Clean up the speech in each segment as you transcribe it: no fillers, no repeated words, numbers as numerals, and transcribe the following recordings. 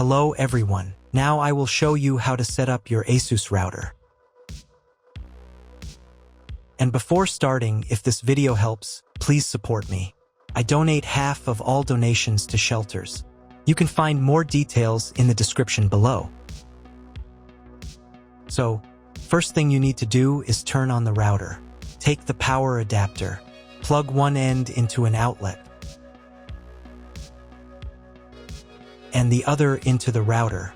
Hello everyone. Now I will show you how to set up your ASUS router. And before starting, if this video helps, please support me. I donate half of all donations to shelters. You can find more details in the description below. So, first thing you need to do is turn on the router. Take the power adapter. Plug one end into an outlet and the other into the router.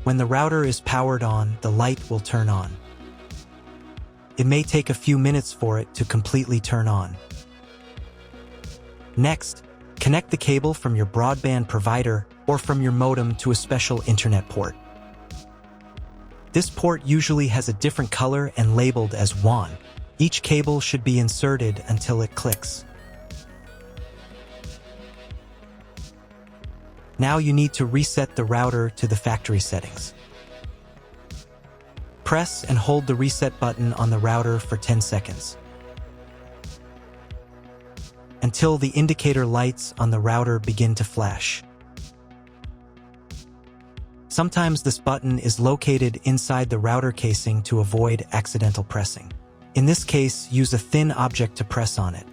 When the router is powered on, the light will turn on. It may take a few minutes for it to completely turn on. Next, connect the cable from your broadband provider or from your modem to a special internet port. This port usually has a different color and labeled as WAN. Each cable should be inserted until it clicks. Now you need to reset the router to the factory settings. Press and hold the reset button on the router for 10 seconds. Until the indicator lights on the router begin to flash. Sometimes this button is located inside the router casing to avoid accidental pressing. In this case, use a thin object to press on it.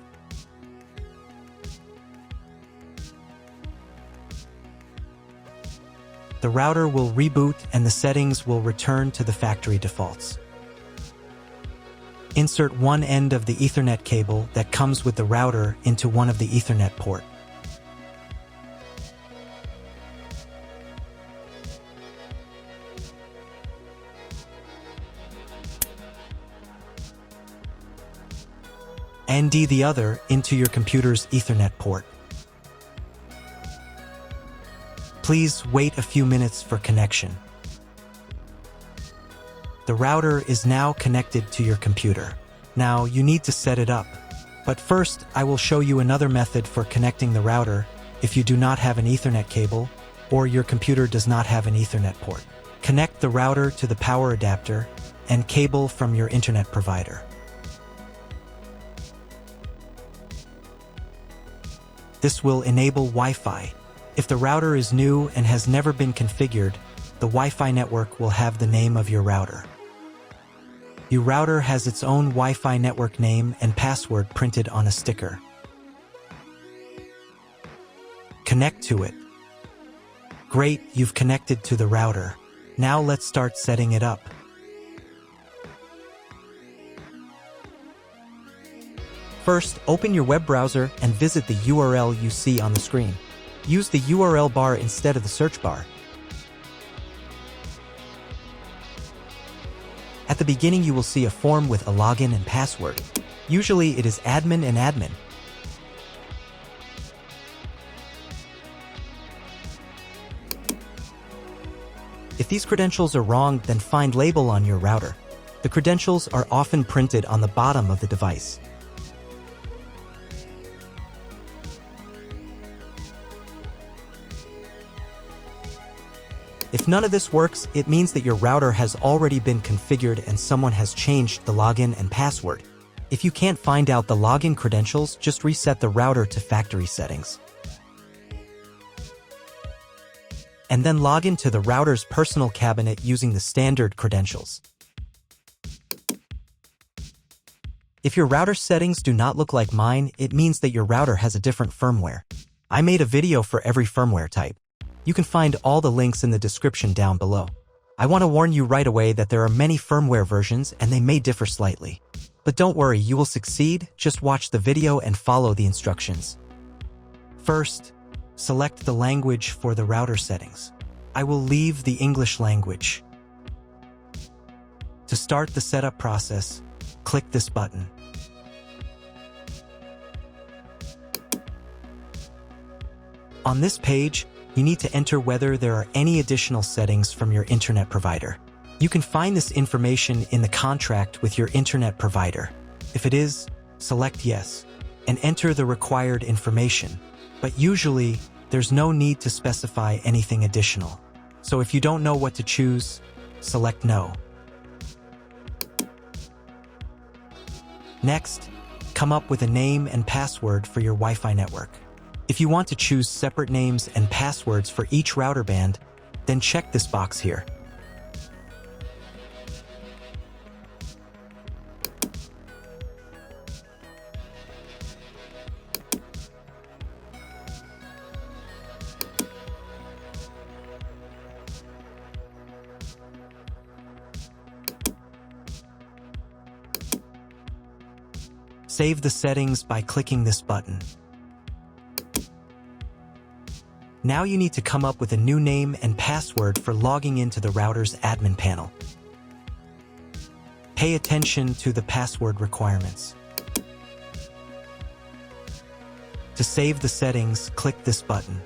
The router will reboot and the settings will return to the factory defaults. Insert one end of the Ethernet cable that comes with the router into one of the Ethernet port. And the other into your computer's Ethernet port. Please wait a few minutes for connection. The router is now connected to your computer. Now you need to set it up. But first, I will show you another method for connecting the router if you do not have an Ethernet cable or your computer does not have an Ethernet port. Connect the router to the power adapter and cable from your internet provider. This will enable Wi-Fi. If the router is new and has never been configured, the Wi-Fi network will have the name of your router. Your router has its own Wi-Fi network name and password printed on a sticker. Connect to it. Great, you've connected to the router. Now let's start setting it up. First, open your web browser and visit the URL you see on the screen. Use the URL bar instead of the search bar. At the beginning, you will see a form with a login and password. Usually, it is admin and admin. If these credentials are wrong, then find label on your router. The credentials are often printed on the bottom of the device. If none of this works, it means that your router has already been configured and someone has changed the login and password. If you can't find out the login credentials, just reset the router to factory settings. And then log into the router's personal cabinet using the standard credentials. If your router settings do not look like mine, it means that your router has a different firmware. I made a video for every firmware type. You can find all the links in the description down below. I want to warn you right away that there are many firmware versions and they may differ slightly. But don't worry, you will succeed, just watch the video and follow the instructions. First, select the language for the router settings. I will leave the English language. To start the setup process, click this button. On this page, you need to enter whether there are any additional settings from your internet provider. You can find this information in the contract with your internet provider. If it is, select yes, and enter the required information. But usually, there's no need to specify anything additional. So if you don't know what to choose, select no. Next, come up with a name and password for your Wi-Fi network. If you want to choose separate names and passwords for each router band, then check this box here. Save the settings by clicking this button. Now you need to come up with a new name and password for logging into the router's admin panel. Pay attention to the password requirements. To save the settings, click this button.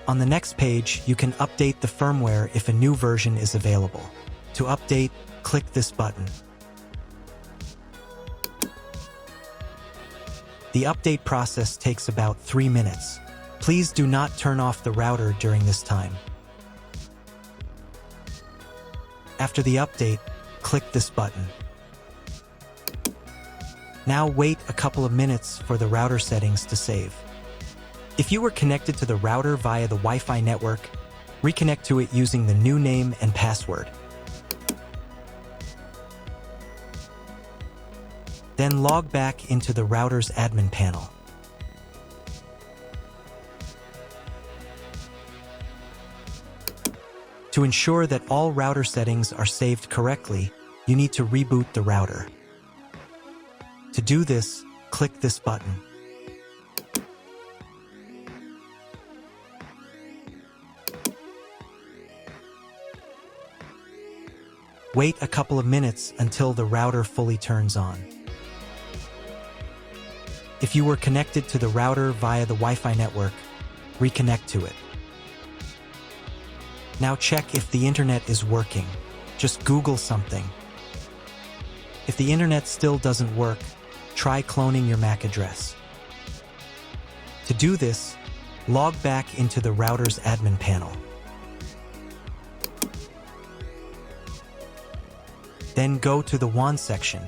On the next page, you can update the firmware if a new version is available. To update, click this button. The update process takes about 3 minutes. Please do not turn off the router during this time. After the update, click this button. Now wait a couple of minutes for the router settings to save. If you were connected to the router via the Wi-Fi network, reconnect to it using the new name and password. Then log back into the router's admin panel. To ensure that all router settings are saved correctly, you need to reboot the router. To do this, click this button. Wait a couple of minutes until the router fully turns on. If you were connected to the router via the Wi-Fi network, reconnect to it. Now check if the internet is working. Just Google something. If the internet still doesn't work, try cloning your MAC address. To do this, log back into the router's admin panel. Then go to the WAN section.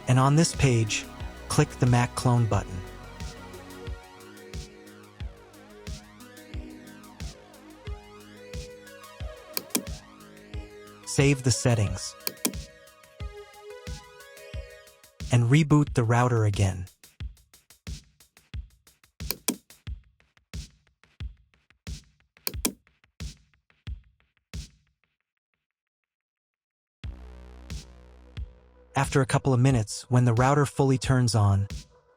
And on this page, click the MAC clone button. Save the settings. And reboot the router again. After a couple of minutes, when the router fully turns on,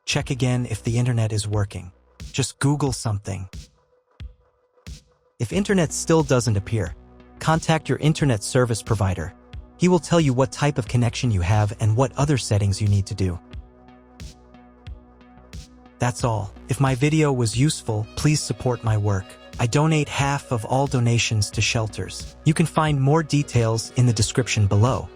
check again if the internet is working. Just Google something. If internet still doesn't appear, contact your internet service provider. He will tell you what type of connection you have and what other settings you need to do. That's all. If my video was useful, please support my work. I donate half of all donations to shelters. You can find more details in the description below.